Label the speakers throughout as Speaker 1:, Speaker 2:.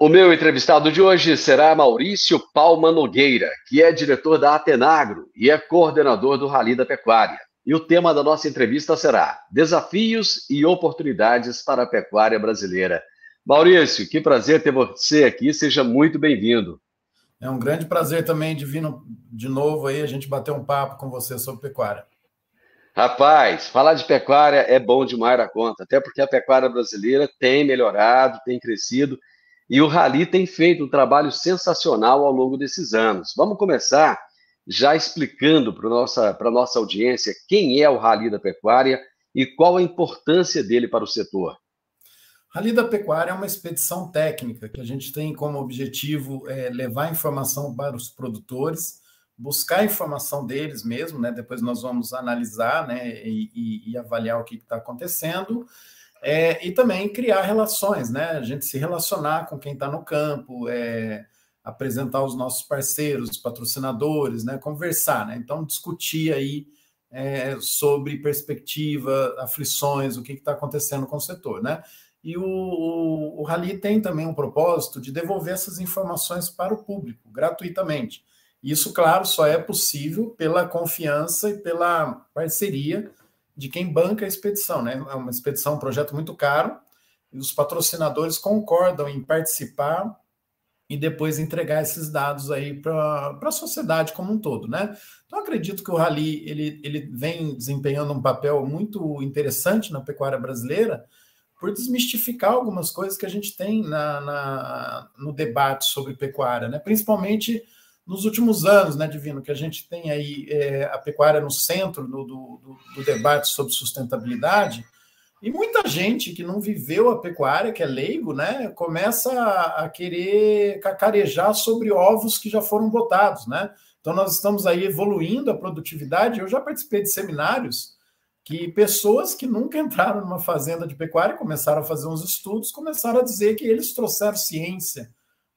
Speaker 1: O meu entrevistado de hoje será Maurício Palma Nogueira, que é diretor da Atenagro e é coordenador do Rally da Pecuária. E o tema da nossa entrevista será Desafios e Oportunidades para a Pecuária Brasileira. Maurício, que prazer ter você aqui, seja muito bem-vindo.
Speaker 2: É um grande prazer também de vir de novo aí, a gente bater um papo com você sobre pecuária.
Speaker 1: Rapaz, falar de pecuária é bom demais da conta, até porque a pecuária brasileira tem melhorado, tem crescido, e o Rally tem feito um trabalho sensacional ao longo desses anos. Vamos começar já explicando para a nossa audiência quem é o Rally da Pecuária e qual a importância dele para o setor.
Speaker 2: Rally da Pecuária é uma expedição técnica que a gente tem como objetivo levar informação para os produtores, buscar a informação deles mesmo, né? Depois nós vamos analisar, né? E avaliar o que está acontecendo, e também criar relações, né? A gente se relacionar com quem está no campo, apresentar os nossos parceiros, patrocinadores, né? Conversar, né? Então, discutir aí sobre perspectiva, aflições, o que está acontecendo com o setor, né? E o Rally tem também um propósito de devolver essas informações para o público, gratuitamente. Isso, claro, só é possível pela confiança e pela parceria de quem banca a expedição, né? É uma expedição, um projeto muito caro, e os patrocinadores concordam em participar e depois entregar esses dados aí para a sociedade como um todo, né? Então, acredito que o Rally ele vem desempenhando um papel muito interessante na pecuária brasileira, por desmistificar algumas coisas que a gente tem no debate sobre pecuária, né? Principalmente nos últimos anos, né, Divino, que a gente tem aí a pecuária no centro do debate sobre sustentabilidade, e muita gente que não viveu a pecuária, que é leigo, né, começa a querer cacarejar sobre ovos que já foram botados, né? Então nós estamos aí evoluindo a produtividade. Eu já participei de seminários que pessoas que nunca entraram numa fazenda de pecuária começaram a fazer uns estudos, começaram a dizer que eles trouxeram ciência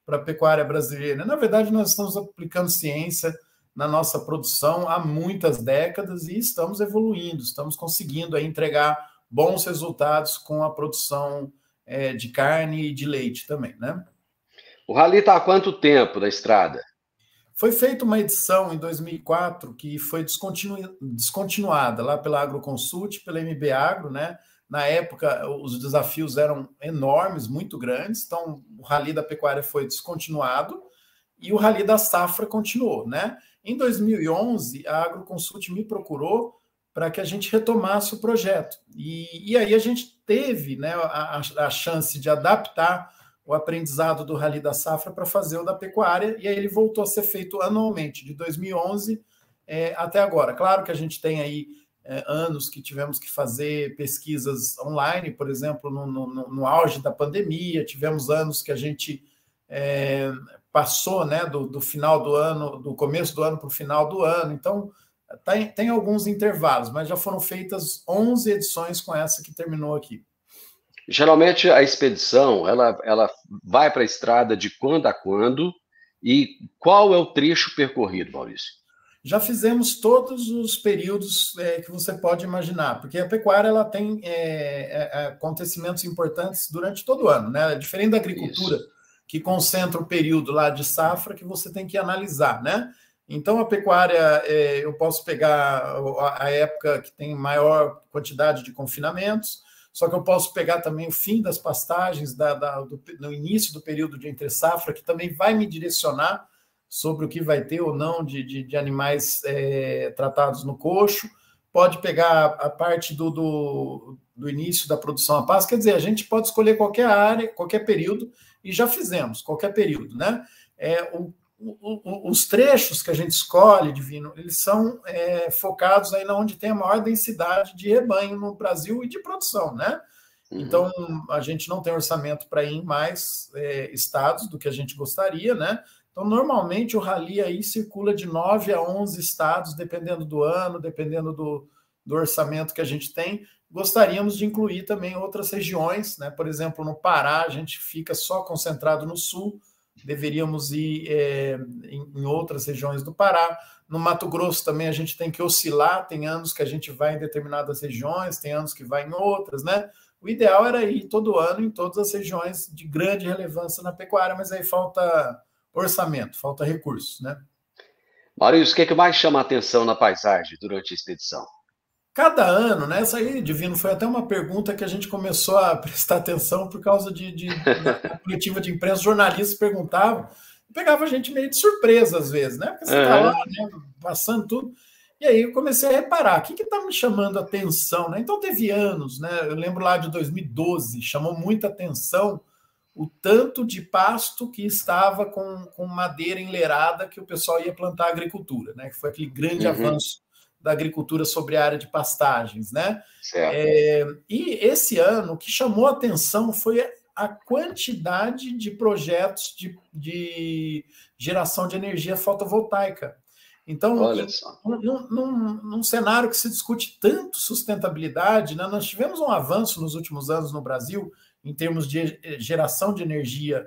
Speaker 2: para a pecuária brasileira. Na verdade, nós estamos aplicando ciência na nossa produção há muitas décadas e estamos evoluindo, estamos conseguindo aí entregar bons resultados com a produção de carne e de leite também, né?
Speaker 1: O Rally está há quanto tempo na estrada?
Speaker 2: Foi feita uma edição em 2004 que foi descontinuada lá pela Agroconsult, pela MB Agro, né? Na época, os desafios eram enormes, muito grandes, então o Rally da Pecuária foi descontinuado e o Rally da Safra continuou, né? Em 2011, a Agroconsult me procurou para que a gente retomasse o projeto. E aí a gente teve, né, a chance de adaptar o aprendizado do Rally da Safra para fazer o da pecuária, e aí ele voltou a ser feito anualmente, de 2011 até agora. Claro que a gente tem aí anos que tivemos que fazer pesquisas online, por exemplo, no auge da pandemia, tivemos anos que a gente passou, né, do final do ano, do começo do ano para o final do ano, então tem alguns intervalos, mas já foram feitas 11 edições com essa que terminou aqui.
Speaker 1: Geralmente a expedição ela vai para a estrada de quando a quando, e qual é o trecho percorrido, Maurício?
Speaker 2: Já fizemos todos os períodos que você pode imaginar, porque a pecuária ela tem acontecimentos importantes durante todo o ano, né? Diferente da agricultura, isso, que concentra o período lá de safra que você tem que analisar, né? Então a pecuária, eu posso pegar a época que tem maior quantidade de confinamentos, só que eu posso pegar também o fim das pastagens, no início do período de entre-safra, que também vai me direcionar sobre o que vai ter ou não de animais tratados no coxo. Pode pegar a parte do início da produção a pasto, quer dizer, a gente pode escolher qualquer área, qualquer período, e já fizemos qualquer período, né? Os trechos que a gente escolhe, Divino, eles são focados aí onde tem a maior densidade de rebanho no Brasil e de produção, né? Então, a gente não tem orçamento para ir em mais estados do que a gente gostaria, né? Então, normalmente, o Rally aí circula de 9 a 11 estados, dependendo do ano, dependendo do orçamento que a gente tem. Gostaríamos de incluir também outras regiões, né? Por exemplo, no Pará, a gente fica só concentrado no sul, deveríamos ir em outras regiões do Pará. No Mato Grosso também a gente tem que oscilar, tem anos que a gente vai em determinadas regiões, tem anos que vai em outras, né? o ideal era ir todo ano em todas as regiões de grande relevância na pecuária, mas aí falta orçamento, falta recursos, né?
Speaker 1: Maurício, o que é que mais chama a atenção na paisagem durante a expedição?
Speaker 2: Cada ano, né? Essa aí, Divino, foi até uma pergunta que a gente começou a prestar atenção por causa na coletiva de imprensa, jornalistas perguntavam, pegava a gente meio de surpresa às vezes, né? Porque você está lá,
Speaker 1: Uhum.
Speaker 2: né, passando tudo. E aí eu comecei a reparar, o que está me chamando a atenção, né? Então teve anos, né? Eu lembro lá de 2012, chamou muita atenção o tanto de pasto que estava com madeira enlerada que o pessoal ia plantar agricultura, né? Que foi aquele grande
Speaker 1: Uhum.
Speaker 2: avanço da agricultura sobre a área de pastagens, né?
Speaker 1: Certo.
Speaker 2: E esse ano, o que chamou a atenção foi a quantidade de projetos de geração de energia fotovoltaica. Então,
Speaker 1: Olha só.
Speaker 2: num cenário que se discute tanto sustentabilidade, né, nós tivemos um avanço nos últimos anos no Brasil em termos de geração de energia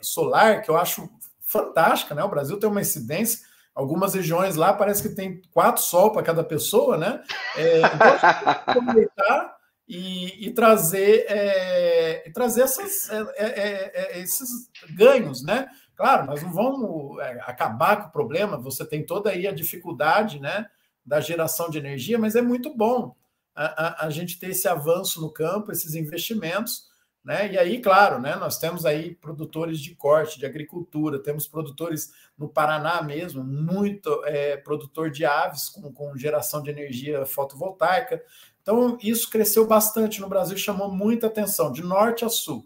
Speaker 2: solar, que eu acho fantástica, né? O Brasil tem uma incidência, algumas regiões lá parece que tem 4 sol para cada pessoa, né? Então, a gente tem que aproveitar e trazer esses ganhos, né? Claro, nós não vamos acabar com o problema, você tem toda aí a dificuldade, né, da geração de energia, mas é muito bom a gente ter esse avanço no campo, esses investimentos, né? E aí, claro, né, nós temos aí produtores de corte, de agricultura, temos produtores no Paraná mesmo, muito produtor de aves com geração de energia fotovoltaica. Então, isso cresceu bastante no Brasil, chamou muita atenção, de norte a sul.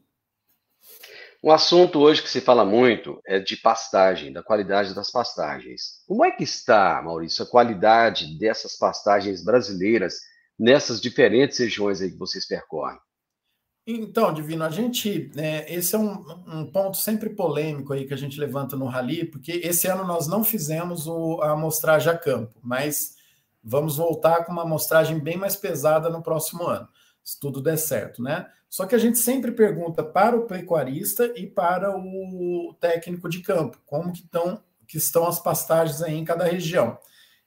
Speaker 1: Um assunto hoje que se fala muito é de pastagem, da qualidade das pastagens. Como é que está, Maurício, a qualidade dessas pastagens brasileiras nessas diferentes regiões aí que vocês percorrem?
Speaker 2: Então, Divino, esse é um ponto sempre polêmico aí que a gente levanta no Rally, porque esse ano nós não fizemos a amostragem a campo, mas vamos voltar com uma amostragem bem mais pesada no próximo ano, se tudo der certo, né? Só que a gente sempre pergunta para o pecuarista e para o técnico de campo, que estão as pastagens aí em cada região.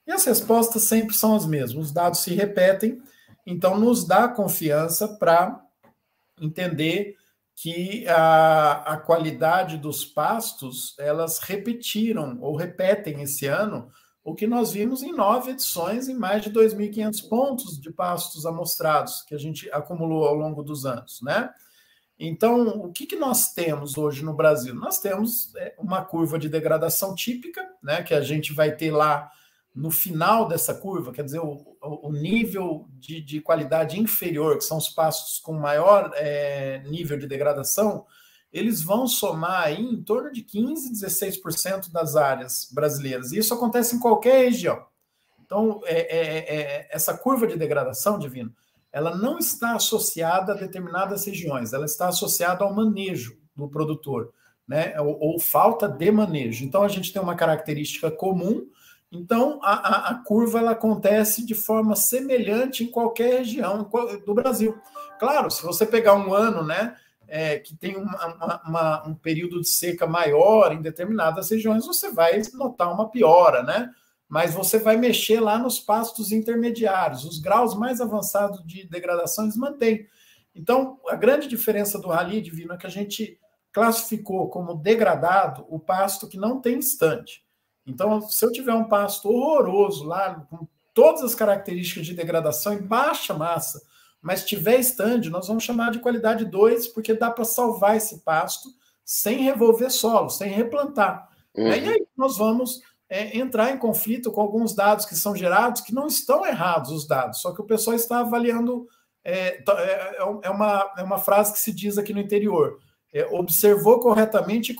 Speaker 2: E as respostas sempre são as mesmas, os dados se repetem, então nos dá confiança para entender que a qualidade dos pastos, elas repetiram ou repetem esse ano o que nós vimos em 9 edições, em mais de 2.500 pontos de pastos amostrados que a gente acumulou ao longo dos anos, né? Então, o que nós temos hoje no Brasil? Nós temos uma curva de degradação típica, né, que a gente vai ter lá no final dessa curva, quer dizer, o nível de qualidade inferior, que são os pastos com maior nível de degradação, eles vão somar aí em torno de 15%, 16% das áreas brasileiras. E isso acontece em qualquer região. Então, essa curva de degradação, Divino, ela não está associada a determinadas regiões, ela está associada ao manejo do produtor, né? Ou falta de manejo. Então, a gente tem uma característica comum. Então, a curva ela acontece de forma semelhante em qualquer região do Brasil. Claro, se você pegar um ano, né, que tem um período de seca maior em determinadas regiões, você vai notar uma piora, né? Mas você vai mexer lá nos pastos intermediários, os graus mais avançados de degradação eles mantêm. Então, a grande diferença do Rally, Divino, é que a gente classificou como degradado o pasto que não tem estande. Então, se eu tiver um pasto horroroso lá, com todas as características de degradação em baixa massa, mas tiver estande, nós vamos chamar de qualidade 2, porque dá para salvar esse pasto sem revolver solo, sem replantar.
Speaker 1: Uhum.
Speaker 2: E aí nós vamos entrar em conflito com alguns dados que são gerados, que não estão errados os dados, só que o pessoal está avaliando, é uma frase que se diz aqui no interior, observou corretamente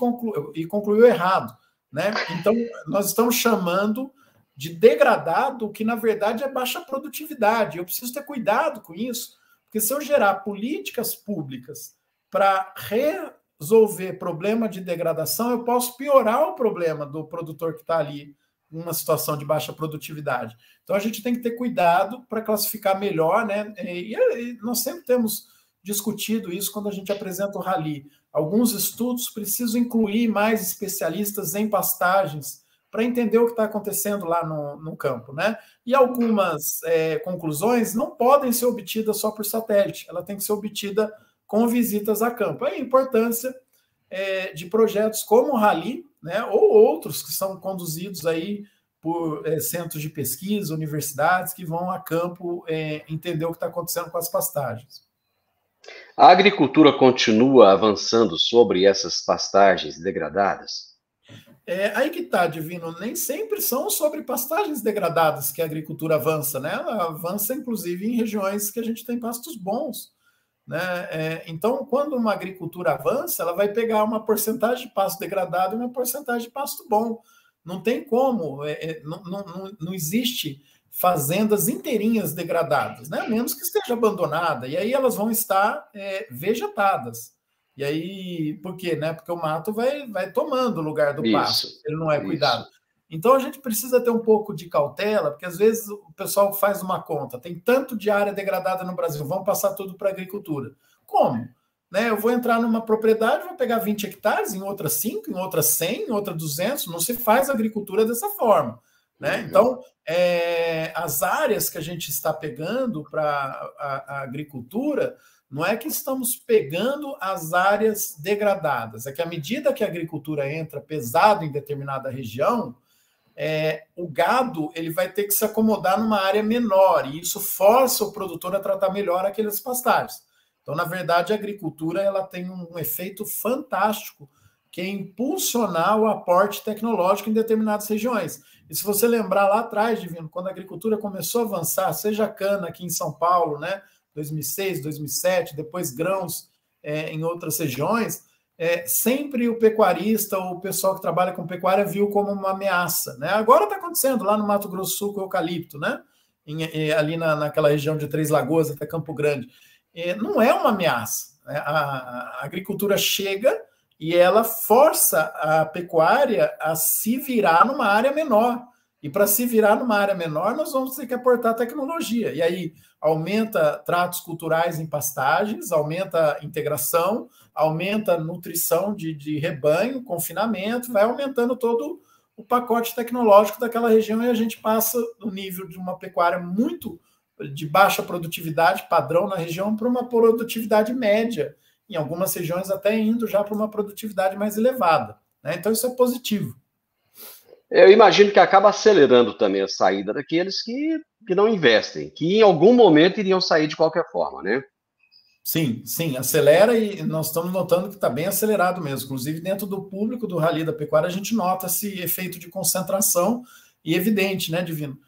Speaker 2: e concluiu errado. Né? Então, nós estamos chamando de degradado o que, na verdade, é baixa produtividade. Eu preciso ter cuidado com isso, porque se eu gerar políticas públicas para resolver problema de degradação, eu posso piorar o problema do produtor que está ali numa situação de baixa produtividade. Então, a gente tem que ter cuidado para classificar melhor, né? E nós sempre temos discutido isso quando a gente apresenta o Rally. Alguns estudos precisam incluir mais especialistas em pastagens para entender o que está acontecendo lá no campo, né? E algumas conclusões não podem ser obtidas só por satélite, ela tem que ser obtida com visitas a campo. É a importância de projetos como o Rally, né, ou outros que são conduzidos aí por centros de pesquisa, universidades que vão a campo entender o que está acontecendo com as pastagens.
Speaker 1: A agricultura continua avançando sobre essas pastagens degradadas?
Speaker 2: Aí que está, Divino, nem sempre são sobre pastagens degradadas que a agricultura avança, né? Ela avança, inclusive, em regiões que a gente tem pastos bons, né? Então, quando uma agricultura avança, ela vai pegar uma porcentagem de pasto degradado e uma porcentagem de pasto bom. Não tem como, não existe fazendas inteirinhas degradadas, né? A menos que esteja abandonada, e aí elas vão estar vegetadas. E aí, por quê? Né? Porque o mato vai tomando o lugar do pasto, ele não é cuidado. Então, a gente precisa ter um pouco de cautela, porque às vezes o pessoal faz uma conta, tem tanto de área degradada no Brasil, vamos passar tudo para a agricultura. Como? Né? Eu vou entrar numa propriedade, vou pegar 20 hectares, em outra 5, em outra 100, em outra 200, não se faz agricultura dessa forma. Né? Então, as áreas que a gente está pegando para a agricultura, não é que estamos pegando as áreas degradadas, é que à medida que a agricultura entra pesado em determinada região, o gado ele vai ter que se acomodar numa área menor, e isso força o produtor a tratar melhor aqueles pastagens. Então, na verdade, a agricultura ela tem um efeito fantástico, que é impulsionar o aporte tecnológico em determinadas regiões. E se você lembrar lá atrás, Divino, quando a agricultura começou a avançar, seja a cana aqui em São Paulo, né, 2006, 2007, depois grãos em outras regiões, sempre o pecuarista ou o pessoal que trabalha com pecuária viu como uma ameaça. Né? Agora está acontecendo lá no Mato Grosso do Sul com o eucalipto, né? Ali naquela região de Três Lagoas até Campo Grande. Não é uma ameaça. Né? A agricultura chega e ela força a pecuária a se virar numa área menor. E para se virar numa área menor, nós vamos ter que aportar tecnologia. E aí aumenta tratos culturais em pastagens, aumenta a integração, aumenta a nutrição de rebanho, confinamento, vai aumentando todo o pacote tecnológico daquela região e a gente passa do nível de uma pecuária muito de baixa produtividade, padrão na região, para uma produtividade média, em algumas regiões até indo já para uma produtividade mais elevada. Né? Então isso é positivo.
Speaker 1: Eu imagino que acaba acelerando também a saída daqueles que não investem, que em algum momento iriam sair de qualquer forma, né?
Speaker 2: Sim, acelera e nós estamos notando que está bem acelerado mesmo. Inclusive, dentro do público do Rally da Pecuária, a gente nota esse efeito de concentração e evidente, né, Divino?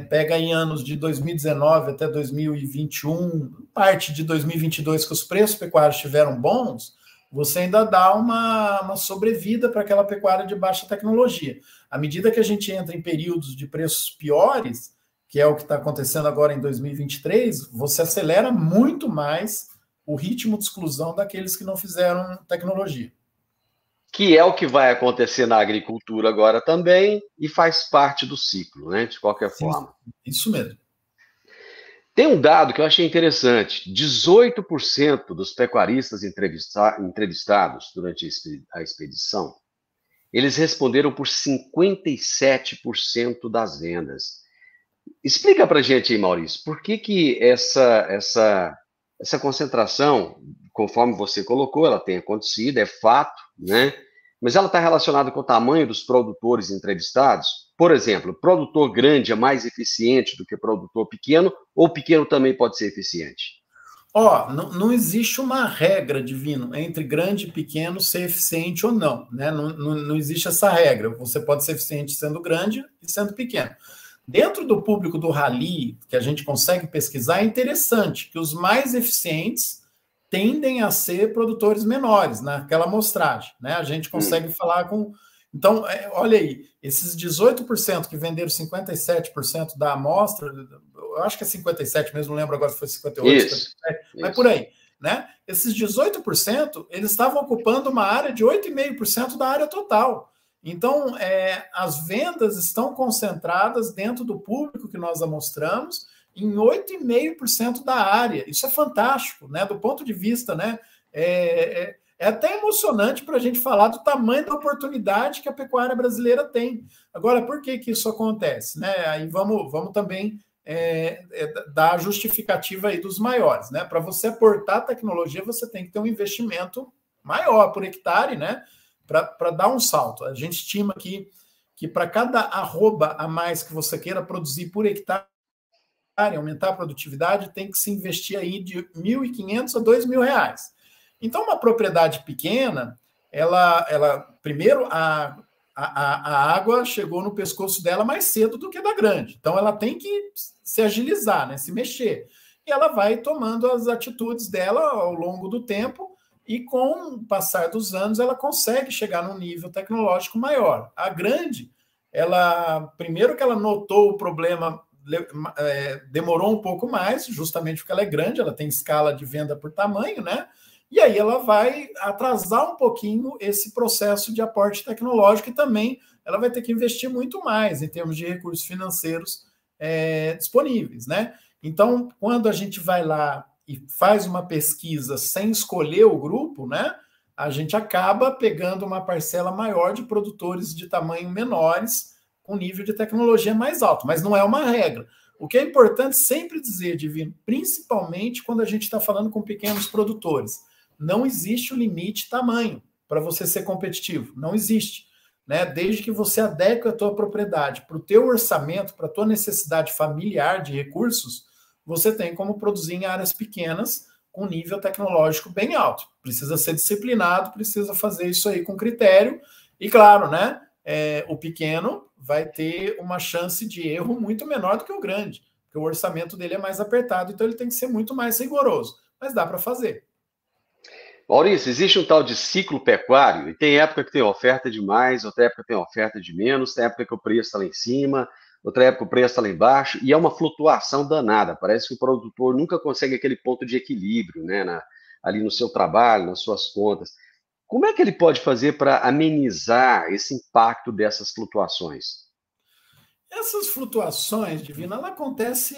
Speaker 2: Pega em anos de 2019 até 2021, parte de 2022 que os preços pecuários estiveram bons, você ainda dá uma sobrevida para aquela pecuária de baixa tecnologia. À medida que a gente entra em períodos de preços piores, que é o que está acontecendo agora em 2023, você acelera muito mais o ritmo de exclusão daqueles que não fizeram tecnologia.
Speaker 1: Que é o que vai acontecer na agricultura agora também e faz parte do ciclo, né? De qualquer forma.
Speaker 2: Isso mesmo.
Speaker 1: Tem um dado que eu achei interessante: 18% dos pecuaristas entrevistados durante a expedição, eles responderam por 57% das vendas. Explica para a gente aí, Maurício, por que essa concentração, conforme você colocou, ela tem acontecido, é fato, né? Mas ela está relacionada com o tamanho dos produtores entrevistados? Por exemplo, produtor grande é mais eficiente do que produtor pequeno, ou pequeno também pode ser eficiente?
Speaker 2: Não existe uma regra, Divino, entre grande e pequeno ser eficiente ou não, né? Não existe essa regra. Você pode ser eficiente sendo grande e sendo pequeno. Dentro do público do Rally, que a gente consegue pesquisar, é interessante que os mais eficientes tendem a ser produtores menores naquela amostragem, né? A gente consegue falar com... Então, olha aí, esses 18% que venderam 57% da amostra, eu acho que é 57 mesmo, não lembro agora se foi 58, 57, mas por aí, né? Esses 18%, eles estavam ocupando uma área de 8,5% da área total. Então, as vendas estão concentradas dentro do público que nós amostramos em 8,5% da área. Isso é fantástico, né? Do ponto de vista, né? É até emocionante para a gente falar do tamanho da oportunidade que a pecuária brasileira tem. Agora, por que que isso acontece? Né? Aí vamos também dar a justificativa aí dos maiores. Né? Para você aportar tecnologia, você tem que ter um investimento maior por hectare, né? Para dar um salto. A gente estima aqui que para cada arroba a mais que você queira produzir por hectare, aumentar a produtividade, tem que se investir aí de R$ 1.500 a R$ 2.000. Então, uma propriedade pequena, primeiro, a água chegou no pescoço dela mais cedo do que da grande. Então, ela tem que se agilizar, né, se mexer. E ela vai tomando as atitudes dela ao longo do tempo e, com o passar dos anos, ela consegue chegar num nível tecnológico maior. A grande, primeiro que ela notou o problema, demorou um pouco mais, justamente porque ela é grande, ela tem escala de venda por tamanho, né? E aí ela vai atrasar um pouquinho esse processo de aporte tecnológico e também ela vai ter que investir muito mais em termos de recursos financeiros disponíveis, né? Então, quando a gente vai lá e faz uma pesquisa sem escolher o grupo, né? A gente acaba pegando uma parcela maior de produtores de tamanho menores com nível de tecnologia mais alto, mas não é uma regra. O que é importante sempre dizer, Divino, principalmente quando a gente está falando com pequenos produtores, não existe o limite tamanho para você ser competitivo, não existe. Né? Desde que você adeque a tua propriedade para o teu orçamento, para a tua necessidade familiar de recursos, você tem como produzir em áreas pequenas com nível tecnológico bem alto. Precisa ser disciplinado, precisa fazer isso aí com critério. E claro, né? O pequeno vai ter uma chance de erro muito menor do que o grande, porque o orçamento dele é mais apertado, então ele tem que ser muito mais rigoroso. Mas dá para fazer.
Speaker 1: Maurício, existe um tal de ciclo pecuário, e tem época que tem oferta de mais, outra época tem oferta de menos, tem época que o preço está lá em cima, outra época o preço está lá embaixo, e é uma flutuação danada. Parece que o produtor nunca consegue aquele ponto de equilíbrio, né, ali no seu trabalho, nas suas contas. Como é que ele pode fazer para amenizar esse impacto dessas flutuações?
Speaker 2: Essas flutuações, Divina, ela acontece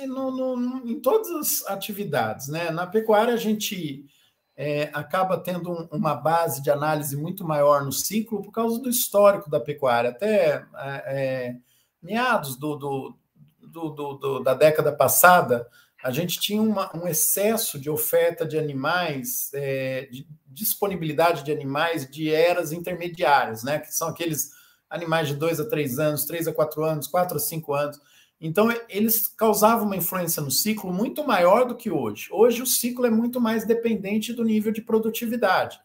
Speaker 2: em todas as atividades, né? Na pecuária, a gente acaba tendo uma base de análise muito maior no ciclo por causa do histórico da pecuária. Até meados da década passada, a gente tinha um excesso de oferta de animais, de disponibilidade de animais de eras intermediárias, né? Que são aqueles animais de 2 a 3 anos, 3 a 4 anos, 4 a 5 anos. Então, eles causavam uma influência no ciclo muito maior do que hoje. Hoje, o ciclo é muito mais dependente do nível de produtividade.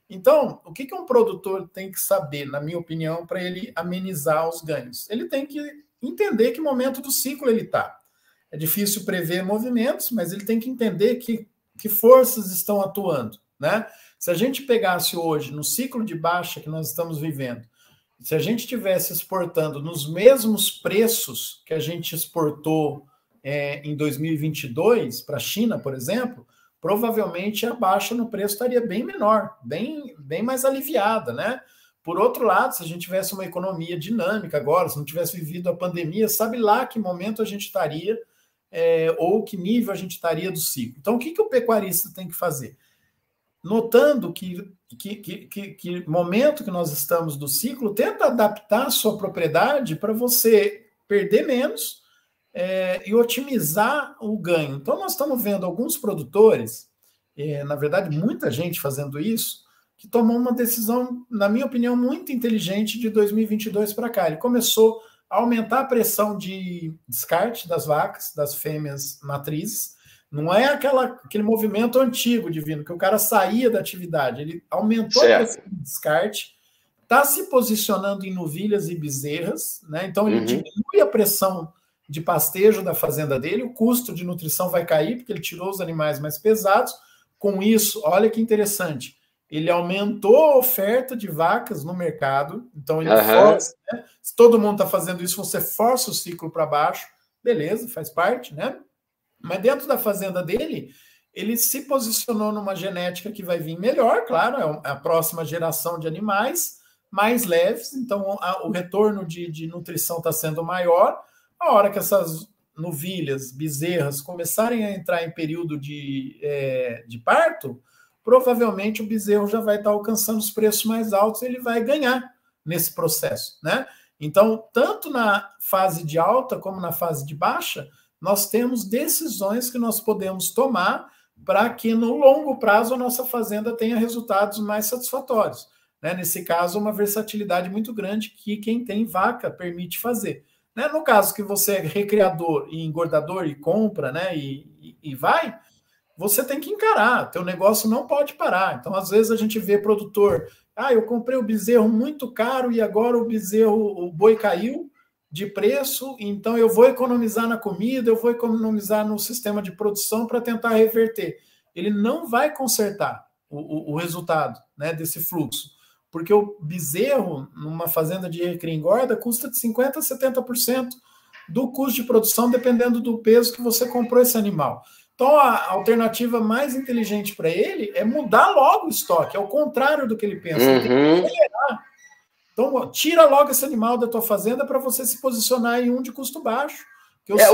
Speaker 2: Então, o que um produtor tem que saber, na minha opinião, para ele amenizar os ganhos? Ele tem que entender que momento do ciclo ele está. É difícil prever movimentos, mas ele tem que entender que forças estão atuando, né? Se a gente pegasse hoje, no ciclo de baixa que nós estamos vivendo, se a gente estivesse exportando nos mesmos preços que a gente exportou em 2022 para a China, por exemplo, provavelmente a baixa no preço estaria bem menor, bem mais aliviada, né? Por outro lado, se a gente tivesse uma economia dinâmica agora, se não tivesse vivido a pandemia, sabe lá que momento a gente estaria ou que nível a gente estaria do ciclo. Então, o que o pecuarista tem que fazer? Notando que momento que nós estamos do ciclo, tenta adaptar a sua propriedade para você perder menos e otimizar o ganho. Então, nós estamos vendo alguns produtores, na verdade, muita gente fazendo isso, que tomou uma decisão, na minha opinião, muito inteligente de 2022 para cá. Ele começou a aumentar a pressão de descarte das vacas, das fêmeas matrizes. Não é aquele movimento antigo, Divino, que o cara saía da atividade. Ele aumentou a pressão de descarte, está se posicionando em novilhas e bezerras, né? Então ele diminui a pressão de pastejo da fazenda dele, o custo de nutrição vai cair, porque ele tirou os animais mais pesados. Com isso, olha que interessante, ele aumentou a oferta de vacas no mercado, então ele força, né? Se todo mundo está fazendo isso, você força o ciclo para baixo, beleza, faz parte, né? Mas dentro da fazenda dele, ele se posicionou numa genética que vai vir melhor, claro, é a próxima geração de animais mais leves, então o retorno de nutrição está sendo maior. A hora que essas novilhas, bezerras, começarem a entrar em período de parto, provavelmente o bezerro já vai estar alcançando os preços mais altos e ele vai ganhar nesse processo, né? Então, tanto na fase de alta como na fase de baixa, nós temos decisões que nós podemos tomar para que no longo prazo a nossa fazenda tenha resultados mais satisfatórios, né? Nesse caso, uma versatilidade muito grande que quem tem vaca permite fazer. Né? No caso que você é recriador e engordador e compra, né? E vai, você tem que encarar, teu negócio não pode parar. Então, às vezes, a gente vê produtor, eu comprei o bezerro muito caro e agora o boi caiu de preço, então eu vou economizar na comida, eu vou economizar no sistema de produção para tentar reverter. Ele não vai consertar o resultado, né, desse fluxo, porque o bezerro, numa fazenda de recria e engorda, custa de 50% a 70% do custo de produção, dependendo do peso que você comprou esse animal. Então, a alternativa mais inteligente para ele é mudar logo o estoque, é o contrário do que ele pensa. Ele tem que acelerar. Então, tira logo esse animal da tua fazenda para você se posicionar em um de custo baixo.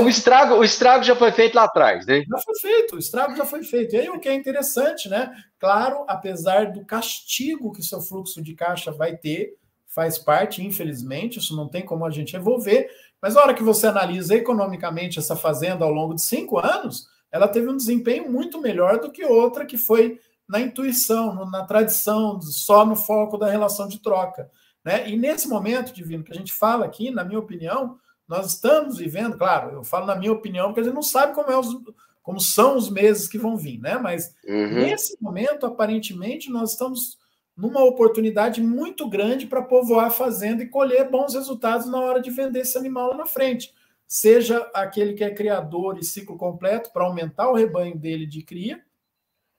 Speaker 1: O estrago já foi feito lá atrás, né?
Speaker 2: Já foi feito, o estrago já foi feito. E aí o que é interessante, né? Claro, apesar do castigo que seu fluxo de caixa vai ter, faz parte, infelizmente, isso não tem como a gente resolver, mas na hora que você analisa economicamente essa fazenda ao longo de 5 anos, ela teve um desempenho muito melhor do que outra que foi na intuição, na tradição, só no foco da relação de troca. Né? E nesse momento, Divino, que a gente fala aqui, na minha opinião, nós estamos vivendo, claro, eu falo na minha opinião, porque a gente não sabe como são os meses que vão vir, né? Mas nesse momento, aparentemente, nós estamos numa oportunidade muito grande para povoar a fazenda e colher bons resultados na hora de vender esse animal lá na frente. Seja aquele que é criador e ciclo completo para aumentar o rebanho dele de cria,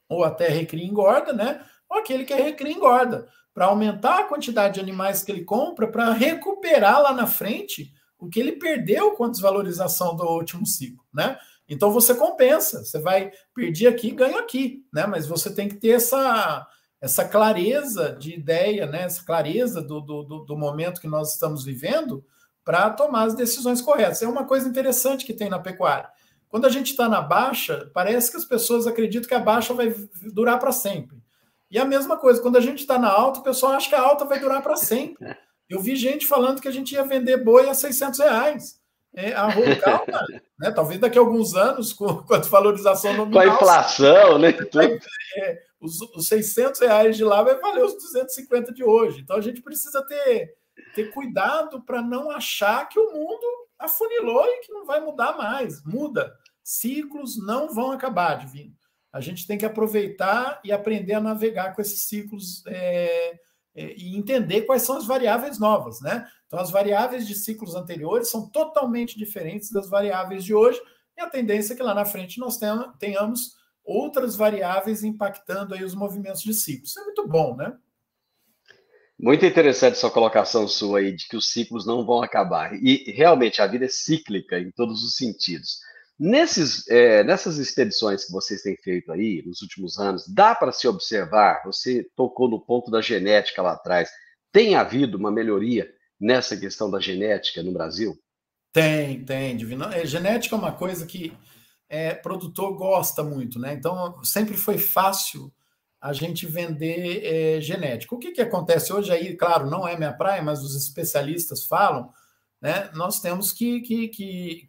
Speaker 2: ou até recria e engorda, né? Ou aquele que é recria e engorda, para aumentar a quantidade de animais que ele compra, para recuperar lá na frente o que ele perdeu com a desvalorização do último ciclo, né? Então você compensa, você vai perder aqui, ganha aqui, né? Mas você tem que ter essa clareza de ideia, né? Essa clareza do momento que nós estamos vivendo para tomar as decisões corretas. É uma coisa interessante que tem na pecuária. Quando a gente está na baixa, parece que as pessoas acreditam que a baixa vai durar para sempre. E a mesma coisa, quando a gente está na alta, o pessoal acha que a alta vai durar para sempre. Eu vi gente falando que a gente ia vender boi a R$600. Calma, né? Talvez daqui a alguns anos, com a desvalorização nominal...
Speaker 1: Com a inflação, né?
Speaker 2: Os R$600 de lá vai valer os 250 de hoje. Então a gente precisa ter cuidado para não achar que o mundo afunilou e que não vai mudar mais. Muda. Ciclos não vão acabar, Divino. A gente tem que aproveitar e aprender a navegar com esses ciclos e entender quais são as variáveis novas, né? Então, as variáveis de ciclos anteriores são totalmente diferentes das variáveis de hoje, e a tendência é que lá na frente nós tenhamos outras variáveis impactando aí os movimentos de ciclos. Isso é muito bom, né?
Speaker 1: Muito interessante essa colocação sua aí, de que os ciclos não vão acabar. E, realmente, a vida é cíclica em todos os sentidos. Nessas expedições que vocês têm feito aí nos últimos anos, dá para se observar, você tocou no ponto da genética lá atrás, tem havido uma melhoria nessa questão da genética no Brasil?
Speaker 2: Tem, Divino. Genética é uma coisa que produtor gosta muito, né? Então, sempre foi fácil a gente vender genética. O que acontece hoje aí, claro, não é minha praia, mas os especialistas falam, né? Nós temos que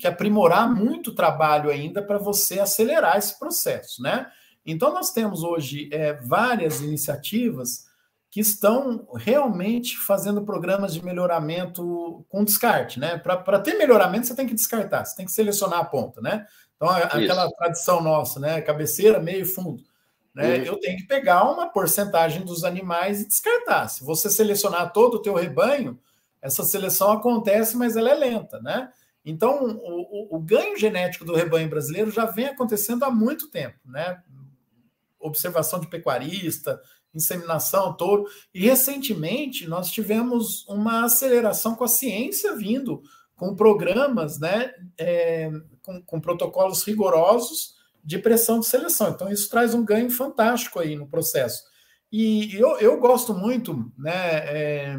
Speaker 2: aprimorar muito o trabalho ainda para você acelerar esse processo, né? Então, nós temos hoje várias iniciativas que estão realmente fazendo programas de melhoramento com descarte, né? Para ter melhoramento, você tem que descartar, você tem que selecionar a ponta, né? Então, aquela tradição nossa, né? Cabeceira, meio e fundo. Né? Eu tenho que pegar uma porcentagem dos animais e descartar. Se você selecionar todo o teu rebanho, essa seleção acontece, mas ela é lenta, né? Então, o ganho genético do rebanho brasileiro já vem acontecendo há muito tempo, né? Observação de pecuarista, inseminação, touro. E, recentemente, nós tivemos uma aceleração com a ciência vindo, com programas, né? Com protocolos rigorosos de pressão de seleção. Então, isso traz um ganho fantástico aí no processo. E eu gosto muito, né?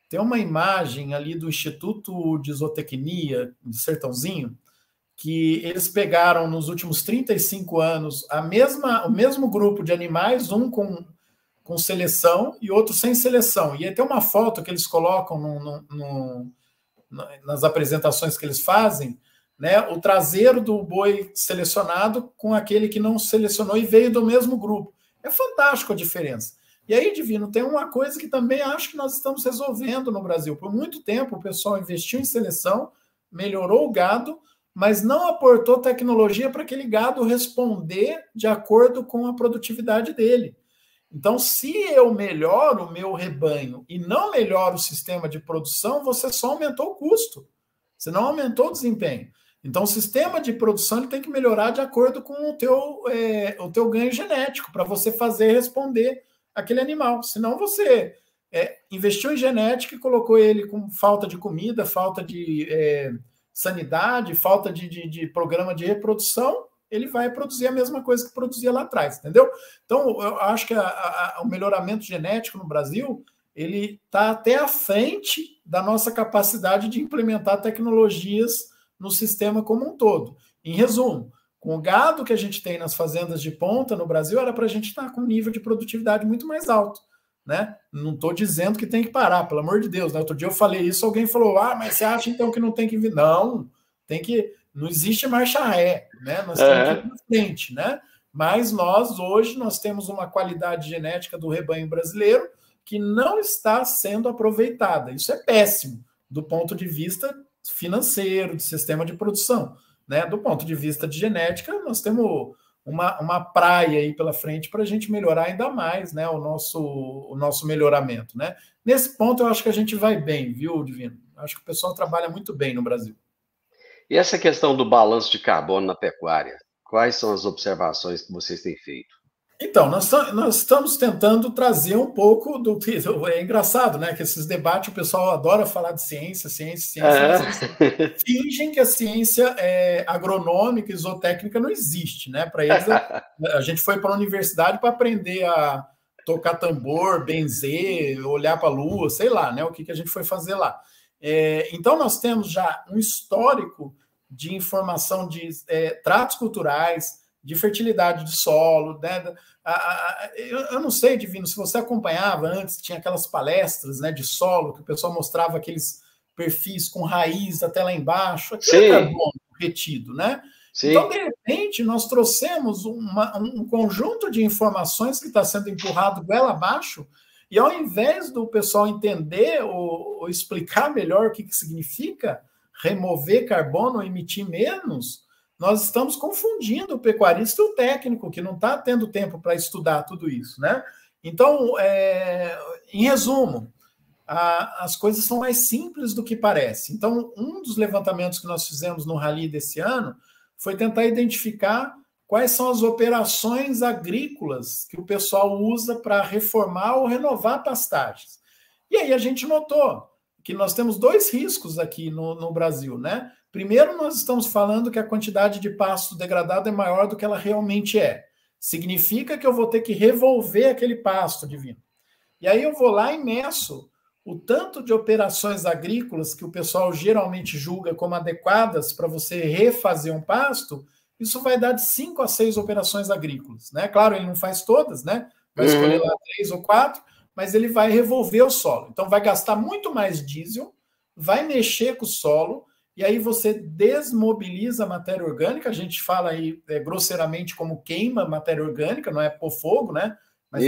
Speaker 2: Tem uma imagem ali do Instituto de Zootecnia de Sertãozinho, que eles pegaram nos últimos 35 anos o mesmo grupo de animais, um com seleção e outro sem seleção. E aí tem uma foto que eles colocam nas apresentações que eles fazem, né, o traseiro do boi selecionado com aquele que não selecionou e veio do mesmo grupo. É fantástico a diferença. E aí, Divino, tem uma coisa que também acho que nós estamos resolvendo no Brasil. Por muito tempo, o pessoal investiu em seleção, melhorou o gado, mas não aportou tecnologia para aquele gado responder de acordo com a produtividade dele. Então, se eu melhoro o meu rebanho e não melhoro o sistema de produção, você só aumentou o custo. Você não aumentou o desempenho. Então, o sistema de produção ele tem que melhorar de acordo com o teu ganho genético, para você fazer responder aquele animal. Senão você investiu em genética e colocou ele com falta de comida, falta de sanidade, falta de programa de reprodução, ele vai produzir a mesma coisa que produzia lá atrás, entendeu? Então, eu acho que o melhoramento genético no Brasil, ele está até à frente da nossa capacidade de implementar tecnologias no sistema como um todo. Em resumo, com o gado que a gente tem nas fazendas de ponta no Brasil, era para a gente estar com um nível de produtividade muito mais alto, né? Não estou dizendo que tem que parar, pelo amor de Deus, né? Outro dia eu falei isso, alguém falou, mas você acha então que não tem que vir? Não, tem que... Não existe marcha ré, né? Nós temos que ir para frente, né? Mas hoje, nós temos uma qualidade genética do rebanho brasileiro que não está sendo aproveitada. Isso é péssimo, do ponto de vista financeiro, de sistema de produção, né? Do ponto de vista de genética, nós temos uma praia aí pela frente para a gente melhorar ainda mais, né? O nosso melhoramento, né? Nesse ponto, eu acho que a gente vai bem, viu, Divino? Acho que o pessoal trabalha muito bem no Brasil.
Speaker 1: E essa questão do balanço de carbono na pecuária, quais são as observações que vocês têm feito?
Speaker 2: Então, nós estamos tentando trazer um pouco do que... É engraçado, né? Que esses debates, o pessoal adora falar de ciência, mas fingem que a ciência agronômica e zootécnica não existe, né? Para eles, a gente foi para a universidade para aprender a tocar tambor, benzer, olhar para a lua, sei lá, né? O que a gente foi fazer lá. Então, nós temos já um histórico de informação de tratos culturais, de fertilidade de solo, né? Eu não sei, Divino, se você acompanhava antes, tinha aquelas palestras, né, de solo, que o pessoal mostrava aqueles perfis com raiz até lá embaixo, aquele carbono retido, né? Sim. Então, de repente, nós trouxemos um conjunto de informações que está sendo empurrado goela abaixo, e ao invés do pessoal entender ou explicar melhor o que significa remover carbono ou emitir menos, nós estamos confundindo o pecuarista e o técnico, que não está tendo tempo para estudar tudo isso, né? Então, em resumo, as coisas são mais simples do que parece. Então, um dos levantamentos que nós fizemos no Rally desse ano foi tentar identificar quais são as operações agrícolas que o pessoal usa para reformar ou renovar pastagens. E aí a gente notou que nós temos dois riscos aqui no Brasil, né? Primeiro, nós estamos falando que a quantidade de pasto degradado é maior do que ela realmente é. Significa que eu vou ter que revolver aquele pasto, Divino. E aí eu vou lá e meço o tanto de operações agrícolas que o pessoal geralmente julga como adequadas para você refazer um pasto, isso vai dar de 5 a 6 operações agrícolas, né? Claro, ele não faz todas, né? Vai escolher lá 3 ou 4, mas ele vai revolver o solo. Então, vai gastar muito mais diesel, vai mexer com o solo, e aí você desmobiliza a matéria orgânica. A gente fala aí grosseiramente como queima matéria orgânica, não é por fogo, né? Mas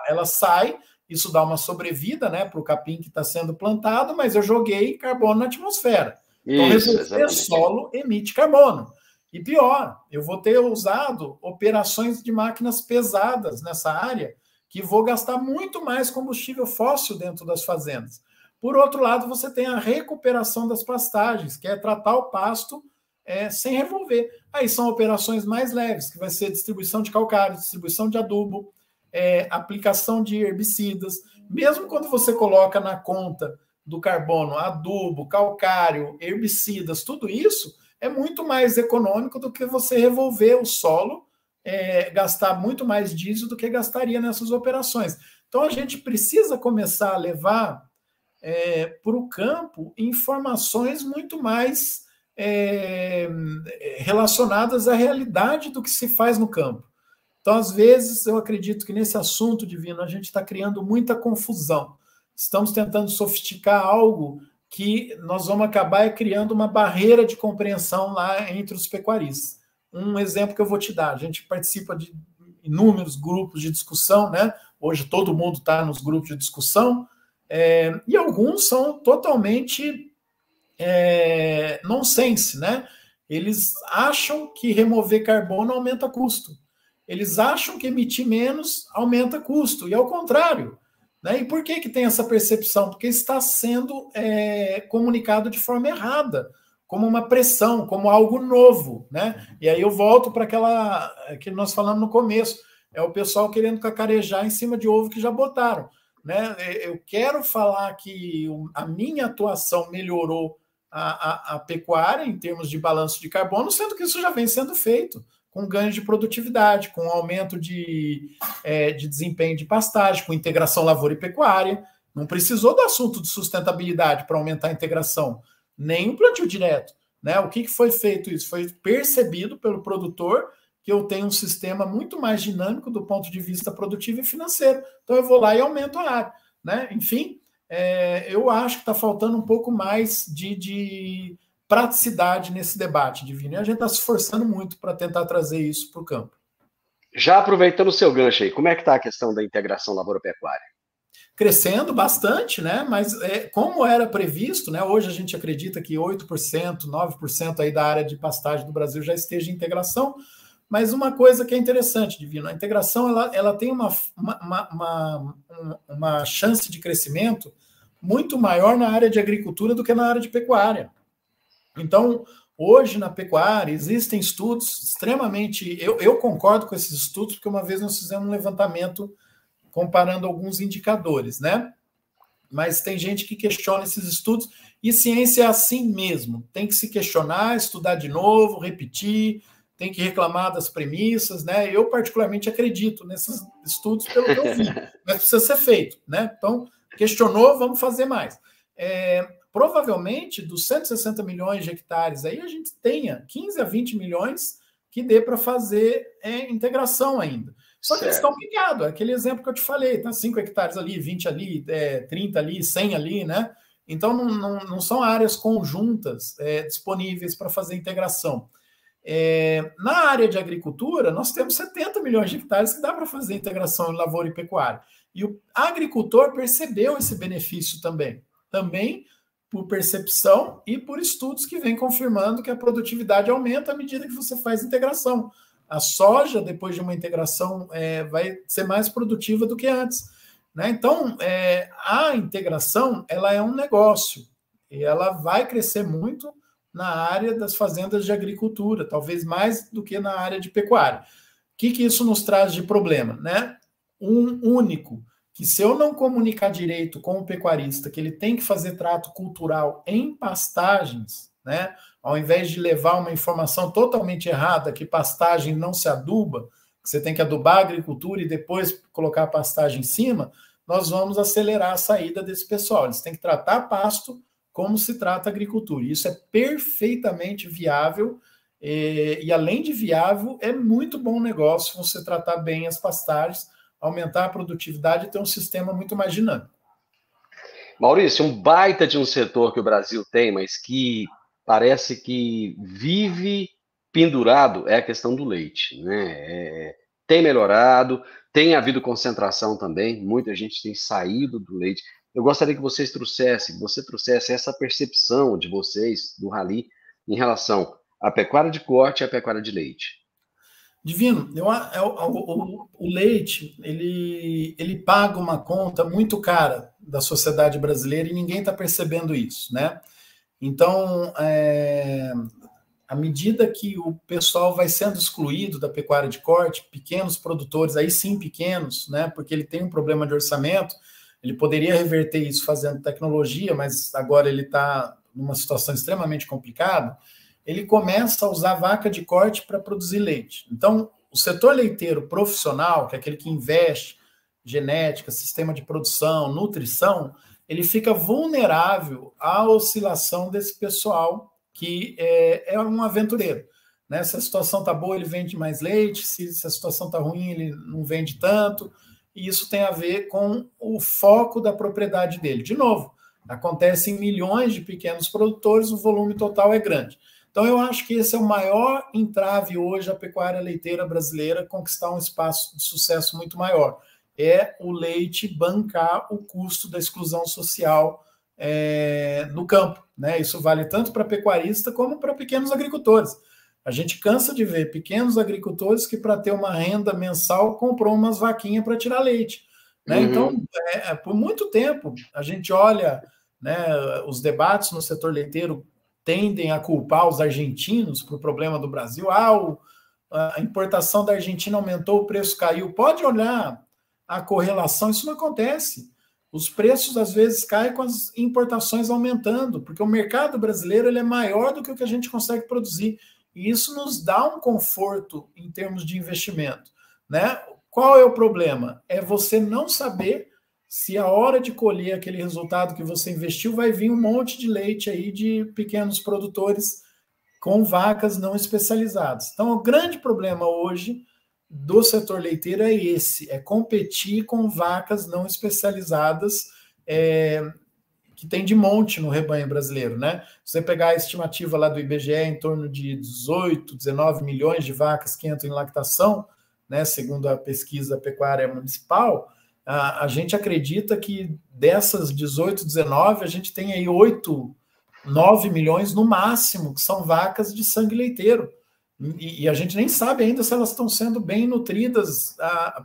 Speaker 2: ela sai, isso dá uma sobrevida, né, para o capim que está sendo plantado, mas eu joguei carbono na atmosfera. Então, revolver solo emite carbono. E pior, eu vou ter usado operações de máquinas pesadas nessa área, que vou gastar muito mais combustível fóssil dentro das fazendas. Por outro lado, você tem a recuperação das pastagens, que é tratar o pasto sem revolver. Aí são operações mais leves, que vai ser distribuição de calcário, distribuição de adubo, aplicação de herbicidas. Mesmo quando você coloca na conta do carbono adubo, calcário, herbicidas, tudo isso é muito mais econômico do que você revolver o solo, gastar muito mais diesel do que gastaria nessas operações. Então, a gente precisa começar a levar para o campo informações muito mais relacionadas à realidade do que se faz no campo. Então, às vezes, eu acredito que nesse assunto, Divino, a gente está criando muita confusão. Estamos tentando sofisticar algo que nós vamos acabar criando uma barreira de compreensão lá entre os pecuaristas. Um exemplo que eu vou te dar, a gente participa de inúmeros grupos de discussão, né? Hoje todo mundo está nos grupos de discussão, e alguns são totalmente nonsense, né? Eles acham que remover carbono aumenta custo. Eles acham que emitir menos aumenta custo, e ao contrário. Né? E por que tem essa percepção? Porque está sendo comunicado de forma errada, como uma pressão, como algo novo. Né? E aí eu volto para aquela que nós falamos no começo, é o pessoal querendo cacarejar em cima de ovo que já botaram. Né? Eu quero falar que a minha atuação melhorou a pecuária em termos de balanço de carbono, sendo que isso já vem sendo feito, com ganho de produtividade, com aumento de desempenho de pastagem, com integração lavoura e pecuária. Não precisou do assunto de sustentabilidade para aumentar a integração, nem o plantio direto. Né? O que foi feito isso? Foi percebido pelo produtor que eu tenho um sistema muito mais dinâmico do ponto de vista produtivo e financeiro. Então eu vou lá e aumento a área. Né? Enfim, eu acho que está faltando um pouco mais de praticidade nesse debate, Divino. E a gente está se esforçando muito para tentar trazer isso para o campo.
Speaker 1: Já aproveitando o seu gancho aí, como é que está a questão da integração lavoura-pecuária?
Speaker 2: Crescendo bastante, né? Mas como era previsto, né? Hoje a gente acredita que 8%, 9% aí da área de pastagem do Brasil já esteja em integração. Mas uma coisa que é interessante, Divino, a integração ela tem uma chance de crescimento muito maior na área de agricultura do que na área de pecuária. Então, hoje na pecuária existem estudos extremamente... Eu concordo com esses estudos, porque uma vez nós fizemos um levantamento comparando alguns indicadores, né? Mas tem gente que questiona esses estudos, e ciência é assim mesmo. Tem que se questionar, estudar de novo, repetir, tem que reclamar das premissas, né? Eu, particularmente, acredito nesses estudos pelo que eu vi, mas precisa ser feito, né? Então, questionou, vamos fazer mais. Provavelmente, dos 160 milhões de hectares, aí a gente tenha 15 a 20 milhões que dê para fazer integração ainda. Só que eles estão picados, é aquele exemplo que eu te falei, tá 5 hectares ali, 20 ali, 30 ali, 100 ali, né? Então, não são áreas conjuntas disponíveis para fazer integração. Na área de agricultura, nós temos 70 milhões de hectares que dá para fazer integração em lavoura e pecuária. E o agricultor percebeu esse benefício também por percepção e por estudos que vêm confirmando que a produtividade aumenta à medida que você faz integração. A soja, depois de uma integração, vai ser mais produtiva do que antes. Né? Então, a integração ela é um negócio e ela vai crescer muito na área das fazendas de agricultura, talvez mais do que na área de pecuária. O que isso nos traz de problema? Né? Um único, que se eu não comunicar direito com o pecuarista que ele tem que fazer trato cultural em pastagens, né, ao invés de levar uma informação totalmente errada, que pastagem não se aduba, que você tem que adubar a agricultura e depois colocar a pastagem em cima, nós vamos acelerar a saída desse pessoal. Eles têm que tratar pasto como se trata a agricultura. Isso é perfeitamente viável e além de viável, é muito bom negócio você tratar bem as pastagens, aumentar a produtividade e ter um sistema muito mais dinâmico.
Speaker 1: Maurício, um baita de um setor que o Brasil tem, mas que parece que vive pendurado, é a questão do leite. Né? Tem melhorado, tem havido concentração também, muita gente tem saído do leite. Eu gostaria que você trouxesse essa percepção de vocês, do Rally, em relação à pecuária de corte e à pecuária de leite.
Speaker 2: Divino, o leite, ele paga uma conta muito cara da sociedade brasileira e ninguém está percebendo isso, né? Então, à medida que o pessoal vai sendo excluído da pecuária de corte, pequenos produtores, aí sim pequenos, né? Porque ele tem um problema de orçamento, ele poderia reverter isso fazendo tecnologia, mas agora ele está numa situação extremamente complicada. Ele começa a usar vaca de corte para produzir leite. Então, o setor leiteiro profissional, que é aquele que investe genética, sistema de produção, nutrição, ele fica vulnerável à oscilação desse pessoal que é um aventureiro. Né? Se a situação está boa, ele vende mais leite, se a situação está ruim, ele não vende tanto, e isso tem a ver com o foco da propriedade dele. De novo, acontece em milhões de pequenos produtores, o volume total é grande. Então, eu acho que esse é o maior entrave hoje à pecuária leiteira brasileira conquistar um espaço de sucesso muito maior. É o leite bancar o custo da exclusão social no campo. Né? Isso vale tanto para pecuarista como para pequenos agricultores. A gente cansa de ver pequenos agricultores que, para ter uma renda mensal, comprou umas vaquinhas para tirar leite. Né? Então, por muito tempo, a gente olha, né, os debates no setor leiteiro tendem a culpar os argentinos para o problema do Brasil. A importação da Argentina aumentou, o preço caiu. Pode olhar a correlação, isso não acontece. Os preços, às vezes, caem com as importações aumentando, porque o mercado brasileiro ele é maior do que o que a gente consegue produzir. E isso nos dá um conforto em termos de investimento. Né? Qual é o problema? É você não saber se a hora de colher aquele resultado que você investiu vai vir um monte de leite aí de pequenos produtores com vacas não especializadas. Então, o grande problema hoje do setor leiteiro é esse, é competir com vacas não especializadas que tem de monte no rebanho brasileiro, né? Se você pegar a estimativa lá do IBGE, em torno de 18, 19 milhões de vacas que entram em lactação, né, segundo a pesquisa pecuária municipal, a gente acredita que dessas 18, 19, a gente tem aí 8, 9 milhões no máximo, que são vacas de sangue leiteiro. E a gente nem sabe ainda se elas estão sendo bem nutridas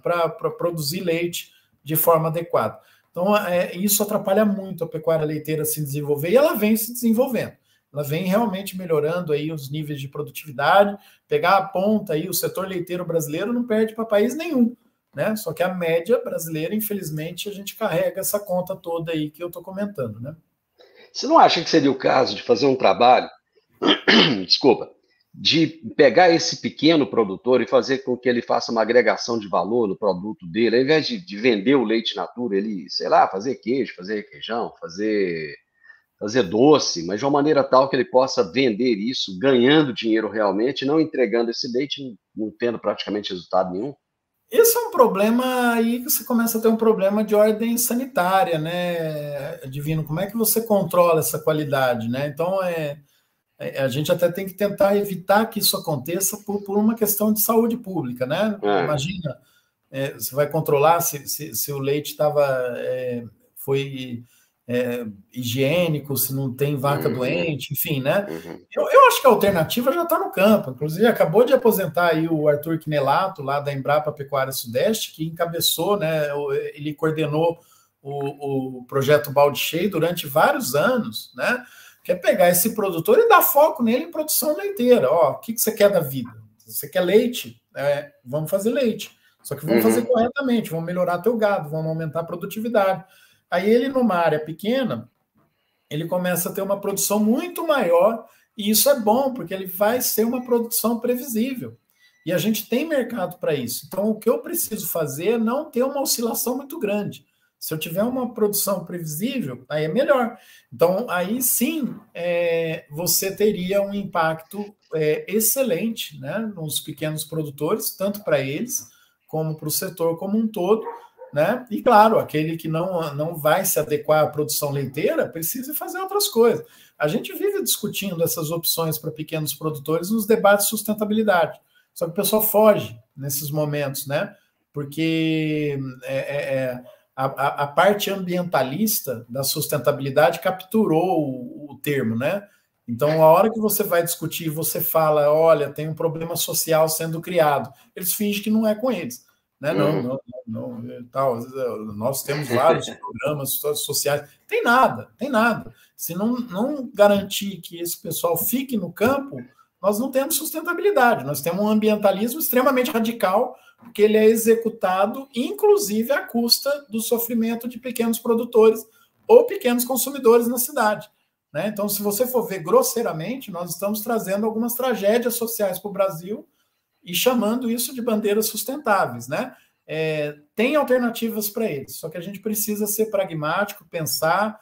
Speaker 2: para produzir leite de forma adequada. Então, isso atrapalha muito a pecuária leiteira se desenvolver, e ela vem se desenvolvendo. Ela vem realmente melhorando aí os níveis de produtividade, pegar a ponta aí, o setor leiteiro brasileiro não perde para país nenhum, né? Só que a média brasileira, infelizmente, a gente carrega essa conta toda aí que eu estou comentando, né?
Speaker 1: Você não acha que seria o caso de fazer um trabalho, desculpa, de pegar esse pequeno produtor e fazer com que ele faça uma agregação de valor no produto dele, ao invés de vender o leite natura, ele, sei lá, fazer queijo, fazer queijão, fazer doce, mas de uma maneira tal que ele possa vender isso, ganhando dinheiro realmente, não entregando esse leite, não tendo praticamente resultado nenhum?
Speaker 2: Esse é um problema aí que você começa a ter um problema de ordem sanitária, né, Divino? Como é que você controla essa qualidade, né? Então, a gente até tem que tentar evitar que isso aconteça por uma questão de saúde pública, né? Imagina, você vai controlar se o leite foi higiênico, se não tem vaca doente, enfim, né? Eu acho que a alternativa já está no campo. Inclusive, acabou de aposentar aí o Arthur Quinelato, lá da Embrapa Pecuária Sudeste, que encabeçou, né? Ele coordenou o projeto Balde Cheio durante vários anos, né? Que é pegar esse produtor e dar foco nele em produção leiteira. Ó, o que você quer da vida? Você quer leite? Vamos fazer leite. Só que vamos fazer corretamente, vamos melhorar teu gado, vamos aumentar a produtividade. Aí ele, numa área pequena, ele começa a ter uma produção muito maior, e isso é bom, porque ele vai ser uma produção previsível. E a gente tem mercado para isso. Então, o que eu preciso fazer é não ter uma oscilação muito grande. Se eu tiver uma produção previsível, aí é melhor. Então, aí sim, você teria um impacto excelente, né, nos pequenos produtores, tanto para eles, como para o setor como um todo, né? E, claro, aquele que não vai se adequar à produção leiteira precisa fazer outras coisas. A gente vive discutindo essas opções para pequenos produtores nos debates de sustentabilidade. Só que o pessoal foge nesses momentos, né? Porque a parte ambientalista da sustentabilidade capturou o termo, né? Então, a hora que você vai discutir, você fala, olha, tem um problema social sendo criado. Eles fingem que não é com eles. Né? Não, tal. Nós temos vários programas sociais. Tem nada. Se não garantir que esse pessoal fique no campo, nós não temos sustentabilidade. Nós temos um ambientalismo extremamente radical, porque ele é executado, inclusive, à custa do sofrimento de pequenos produtores ou pequenos consumidores na cidade. Né? Então, se você for ver grosseiramente, nós estamos trazendo algumas tragédias sociais para o Brasil e chamando isso de bandeiras sustentáveis, né? Tem alternativas para eles, só que a gente precisa ser pragmático, pensar,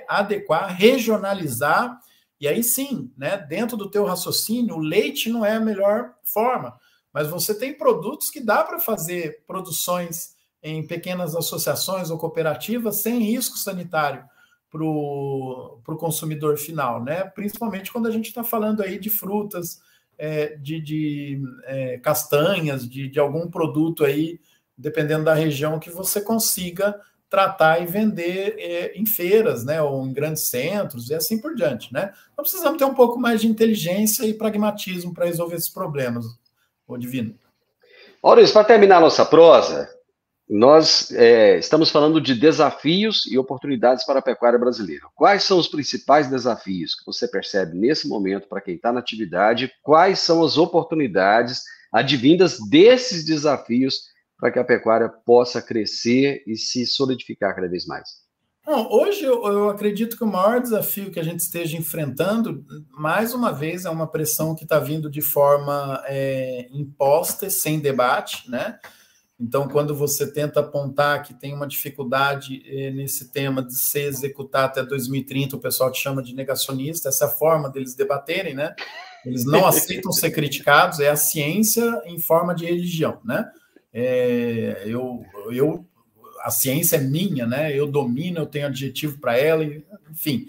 Speaker 2: adequar, regionalizar E aí sim, né, dentro do teu raciocínio, o leite não é a melhor forma, mas você tem produtos que dá para fazer produções em pequenas associações ou cooperativas sem risco sanitário para o consumidor final, né? Principalmente quando a gente está falando aí de frutas, castanhas, de algum produto aí, dependendo da região, que você consiga tratar e vender em feiras, né, ou em grandes centros, e assim por diante, né? Então precisamos ter um pouco mais de inteligência e pragmatismo para resolver esses problemas, ô Divino.
Speaker 1: Maurício, para terminar nossa prosa, nós estamos falando de desafios e oportunidades para a pecuária brasileira. Quais são os principais desafios que você percebe nesse momento para quem está na atividade? Quais são as oportunidades advindas desses desafios para que a pecuária possa crescer e se solidificar cada vez mais?
Speaker 2: Bom, hoje eu acredito que o maior desafio que a gente esteja enfrentando, mais uma vez, é uma pressão que está vindo de forma imposta e sem debate, né? Então, quando você tenta apontar que tem uma dificuldade nesse tema de se executar até 2030, o pessoal te chama de negacionista, essa é a forma deles debaterem, né? Eles não aceitam ser criticados, é a ciência em forma de religião, né? A ciência é minha, né? Eu domino, eu tenho adjetivo para ela, enfim,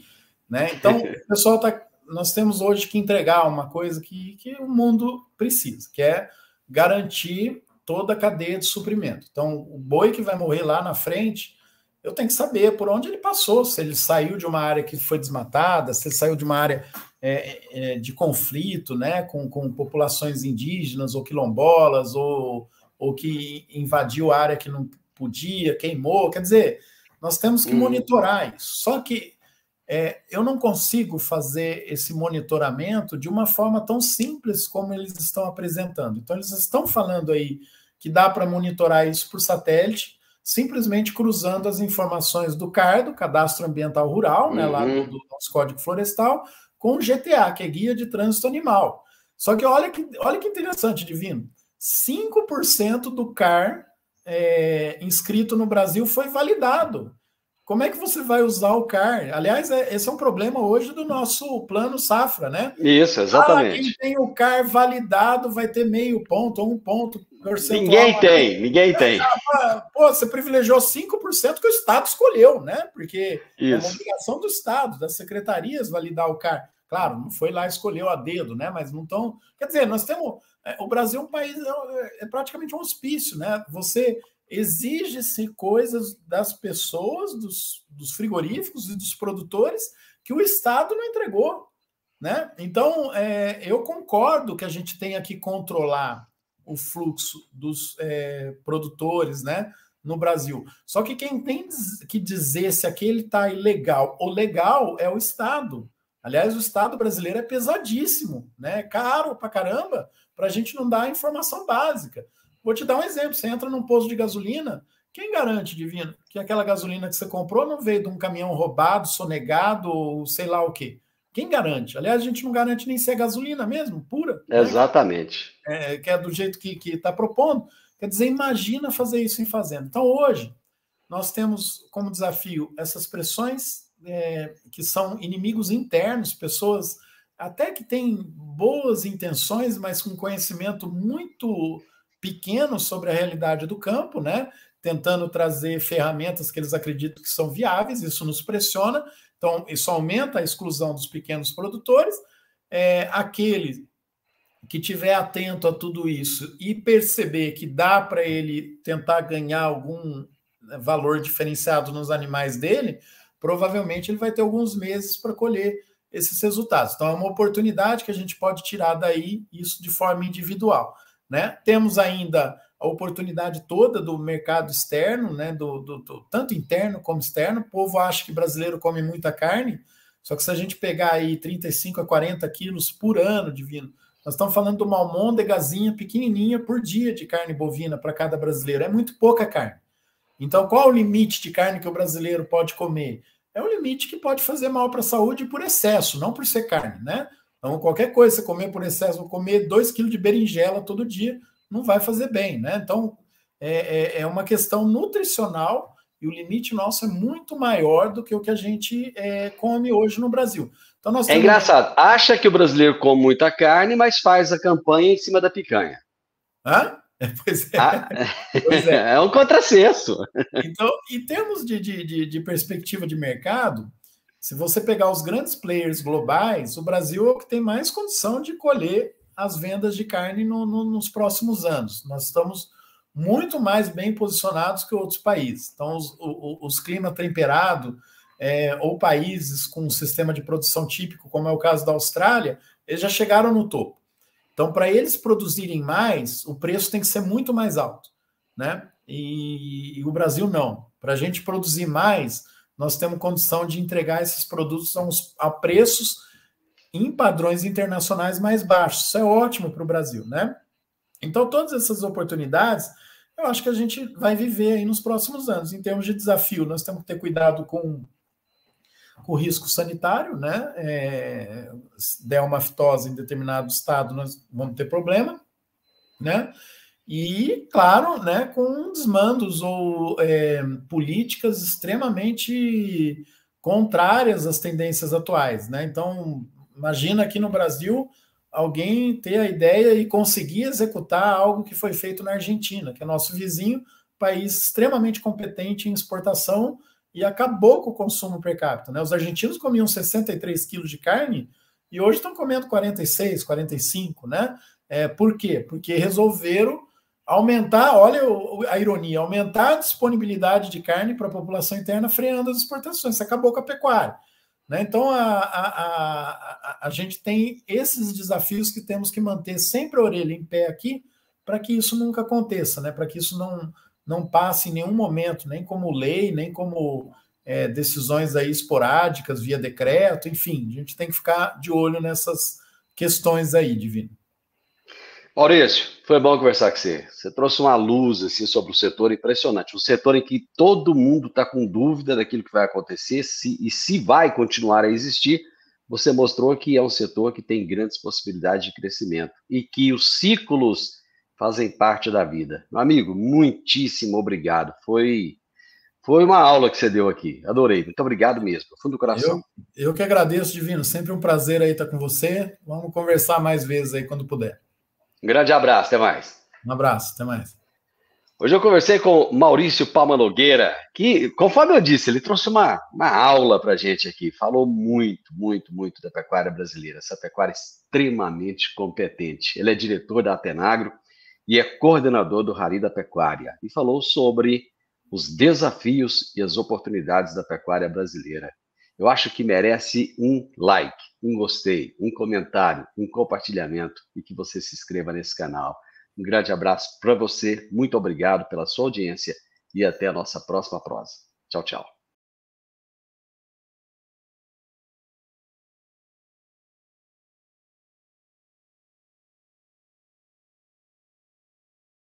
Speaker 2: né? Então, o pessoal nós temos hoje que entregar uma coisa que o mundo precisa, que é garantir toda a cadeia de suprimento. Então, o boi que vai morrer lá na frente, eu tenho que saber por onde ele passou, se ele saiu de uma área que foi desmatada, se ele saiu de uma área de conflito, né, com populações indígenas ou quilombolas, ou que invadiu a área que não podia, queimou. Quer dizer, nós temos que monitorar isso. Só que eu não consigo fazer esse monitoramento de uma forma tão simples como eles estão apresentando. Então, eles estão falando aí que dá para monitorar isso por satélite, simplesmente cruzando as informações do CAR, do Cadastro Ambiental Rural, né, lá do nosso Código Florestal, com o GTA, que é Guia de Trânsito Animal. Só que olha que interessante, Divino, 5% do CAR inscrito no Brasil foi validado. Como é que você vai usar o CAR? Aliás, esse é um problema hoje do nosso plano safra, né?
Speaker 1: Isso, exatamente.
Speaker 2: Quem tem o CAR validado vai ter meio ponto ou 1 ponto percentual.
Speaker 1: Ninguém tem.
Speaker 2: Pô, você privilegiou 5% que o Estado escolheu, né? Porque é uma obrigação do Estado, das secretarias validar o CAR. Claro, não foi lá e escolheu a dedo, né? Mas não estão... Quer dizer, nós temos... O Brasil é um país... É praticamente um hospício, né? Você... Exige-se coisas das pessoas, dos frigoríficos e dos produtores que o Estado não entregou, né? Então, eu concordo que a gente tenha que controlar o fluxo dos produtores, né, no Brasil. Só que quem tem que dizer se aquele está ilegal ou legal é o Estado. Aliás, o Estado brasileiro é pesadíssimo, né? Caro pra caramba, para a gente não dar a informação básica. Vou te dar um exemplo. Você entra num posto de gasolina, quem garante, Divino, que aquela gasolina que você comprou não veio de um caminhão roubado, sonegado, ou sei lá o quê? Quem garante? Aliás, a gente não garante nem se é gasolina mesmo, pura.
Speaker 1: Exatamente.
Speaker 2: Né? Que é do jeito que está propondo. Quer dizer, imagina fazer isso em fazenda. Então, hoje, nós temos como desafio essas pressões que são inimigos internos, pessoas até que têm boas intenções, mas com conhecimento muito pequeno sobre a realidade do campo, né? Tentando trazer ferramentas que eles acreditam que são viáveis, isso nos pressiona, então isso aumenta a exclusão dos pequenos produtores. Aquele que tiver atento a tudo isso e perceber que dá para ele tentar ganhar algum valor diferenciado nos animais dele, provavelmente ele vai ter alguns meses para colher esses resultados. Então é uma oportunidade que a gente pode tirar daí, isso de forma individual. Né? Temos ainda a oportunidade toda do mercado externo, né? Tanto interno como externo. O povo acha que brasileiro come muita carne, só que se a gente pegar aí 35 a 40 quilos por ano, Divino, nós estamos falando de uma almôndegazinha pequenininha por dia de carne bovina para cada brasileiro. É muito pouca carne. Então, qual é o limite de carne que o brasileiro pode comer? É um limite que pode fazer mal para a saúde por excesso, não por ser carne, né? Então, qualquer coisa, você comer por excesso, comer 2 quilos de berinjela todo dia, não vai fazer bem, né? Então, é uma questão nutricional e o limite nosso é muito maior do que o que a gente come hoje no Brasil. Então, nós temos...
Speaker 1: engraçado, acha que o brasileiro come muita carne, mas faz a campanha em cima da picanha.
Speaker 2: Hã? Pois é. Ah,
Speaker 1: pois é. É um contrassenso.
Speaker 2: Então, em termos de perspectiva de mercado, se você pegar os grandes players globais, o Brasil é o que tem mais condição de colher as vendas de carne nos próximos anos. Nós estamos muito mais bem posicionados que outros países. Então, os clima temperado, ou países com um sistema de produção típico, como é o caso da Austrália, eles já chegaram no topo. Então, para eles produzirem mais, o preço tem que ser muito mais alto, né? E o Brasil não. Para a gente produzir mais, nós temos condição de entregar esses produtos a preços em padrões internacionais mais baixos. Isso é ótimo para o Brasil, né? Então, todas essas oportunidades, eu acho que a gente vai viver aí nos próximos anos. Em termos de desafio, nós temos que ter cuidado com o risco sanitário, né? Se der uma fitose em determinado estado, nós vamos ter problema, né? E, claro, né, com desmandos ou políticas extremamente contrárias às tendências atuais, né? Então, imagina aqui no Brasil alguém ter a ideia e conseguir executar algo que foi feito na Argentina, que é nosso vizinho, país extremamente competente em exportação, e acabou com o consumo per capita, né? Os argentinos comiam 63 quilos de carne e hoje estão comendo 46, 45, né? Por quê? Porque resolveram aumentar, olha a ironia, aumentar a disponibilidade de carne para a população interna, freando as exportações. Isso acabou com a pecuária, né? Então, a gente tem esses desafios que temos que manter sempre a orelha em pé aqui para que isso nunca aconteça, né? Para que isso não passe em nenhum momento, nem como lei, nem como decisões aí esporádicas, via decreto, enfim, a gente tem que ficar de olho nessas questões aí, Divino.
Speaker 1: Maurício, foi bom conversar com você. Você trouxe uma luz assim, sobre o setor impressionante. Um setor em que todo mundo está com dúvida daquilo que vai acontecer e se vai continuar a existir. Você mostrou que é um setor que tem grandes possibilidades de crescimento e que os ciclos fazem parte da vida. Meu amigo, muitíssimo obrigado. Foi uma aula que você deu aqui. Adorei. Muito obrigado mesmo, do fundo do coração.
Speaker 2: Eu que agradeço, Divino. Sempre um prazer aí estar com você. Vamos conversar mais vezes aí quando puder.
Speaker 1: Um grande abraço, até mais.
Speaker 2: Um abraço, até mais.
Speaker 1: Hoje eu conversei com Maurício Palma Nogueira, que, conforme eu disse, ele trouxe uma aula para a gente aqui. Falou muito, muito, muito da pecuária brasileira. Essa pecuária é extremamente competente. Ele é diretor da Atenagro e é coordenador do Rally da Pecuária. E falou sobre os desafios e as oportunidades da pecuária brasileira. Eu acho que merece um like, um gostei, um comentário, um compartilhamento e que você se inscreva nesse canal. Um grande abraço para você, muito obrigado pela sua audiência e até a nossa próxima prosa. Tchau, tchau.